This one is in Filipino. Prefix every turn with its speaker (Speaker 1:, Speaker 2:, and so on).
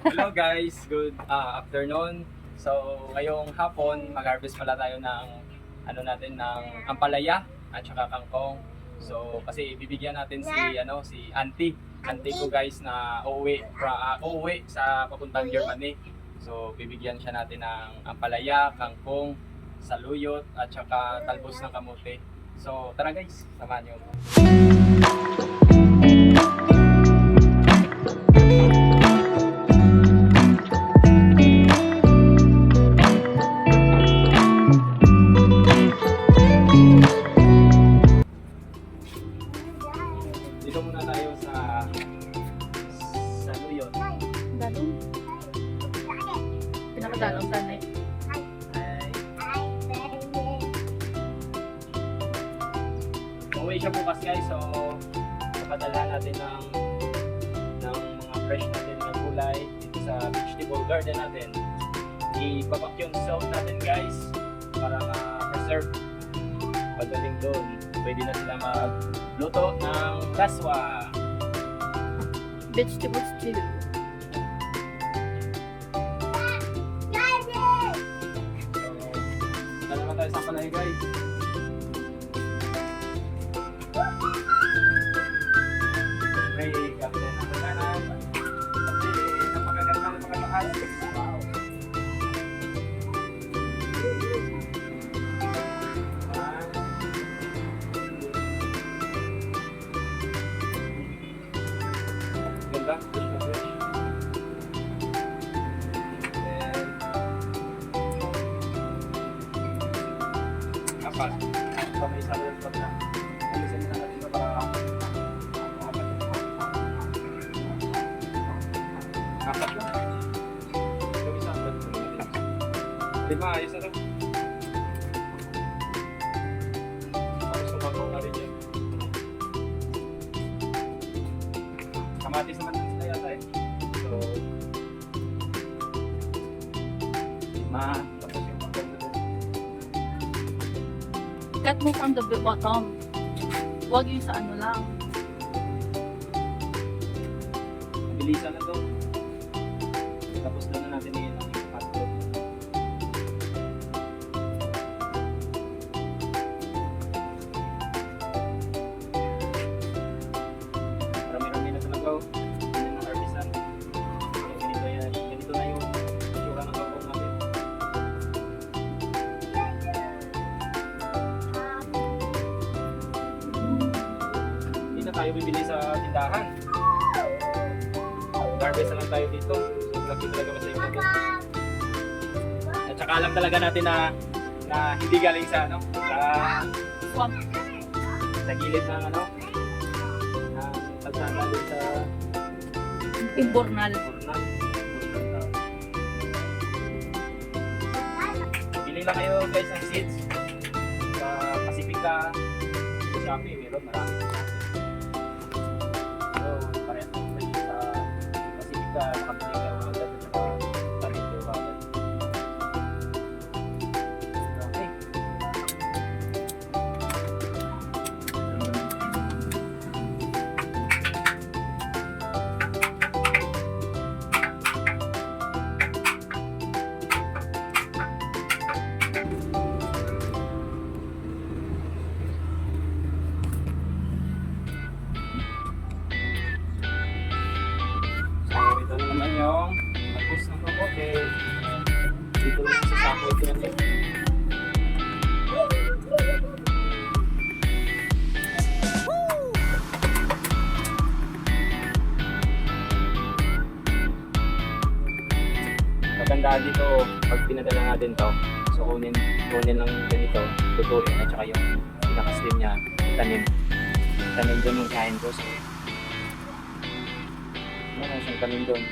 Speaker 1: Hello guys, good afternoon. So ngayong hapon mag-harvest pala tayo ng ng ampalaya at saka kangkong. So kasi bibigyan natin si auntie ko guys na uuwi sa papuntang Germany. So bibigyan siya natin ng ampalaya, kangkong, saluyot at saka talbos ng kamote. So tara guys, samahan niyo. Dito muna tayo sa saluyot.
Speaker 2: Dalong. Pinakadalong tanay.
Speaker 1: Uwi siya bukas guys, so papadala natin ng mga fresh natin na gulay dito sa vegetable garden natin. I-vacuum sound natin guys para ma-preserve. Pagdating doon, pwede na sila magluto ng kaswa.
Speaker 2: Vegetables too.
Speaker 1: So, punta naman tayo sa palay guys. Siyempre, gamit na ng pagkanan. Kasi napakaganda ng mga mahal. Wow. Ganda, fresh na fresh. Then, apat. So, may isa rin pa na. Alisin na natin ito para apat lang. Yung isa rin pa natin. Lima, ayos na ito. Tapos sumagaw na rin yun. Kamatis naman sila yata eh. So, lima. Tapos yung pagkakas na doon.
Speaker 2: Cut mo from the bottom. Huwag yung sa ano lang.
Speaker 1: Bilisan na to. Tapos doon na natin yun ang hotdog. Marami-rami na talaga. Hindi na harvestan. Ganito na yung itsura ng kangkong natin. Hindi na tayo bibili sa tindahan. Harvest na lang tayo dito. So, laki talaga masaya natin. At saka alam talaga natin na hindi galing sa
Speaker 2: Swamp.
Speaker 1: sa gilid ng ng kalsada din sa
Speaker 2: Imbornal.
Speaker 1: Burnal. Bili lang kayo guys ng seeds sa Pacifica, sa Shopee, meron marami sa Shopee. So, parehas ng price sa Pacifica, makapili kayo mga dati sa Pacifica kayo agad. Okay. So, ito na naman yung tapos ng kamote. Dito lang sa sako ito na yun. Magandaan dito pag pinadala natin to. So kunin lang ganito, tutuin at saka yung pinaka-slim niya, tanim doon yung kain ko. So, meron siyang tanim doon.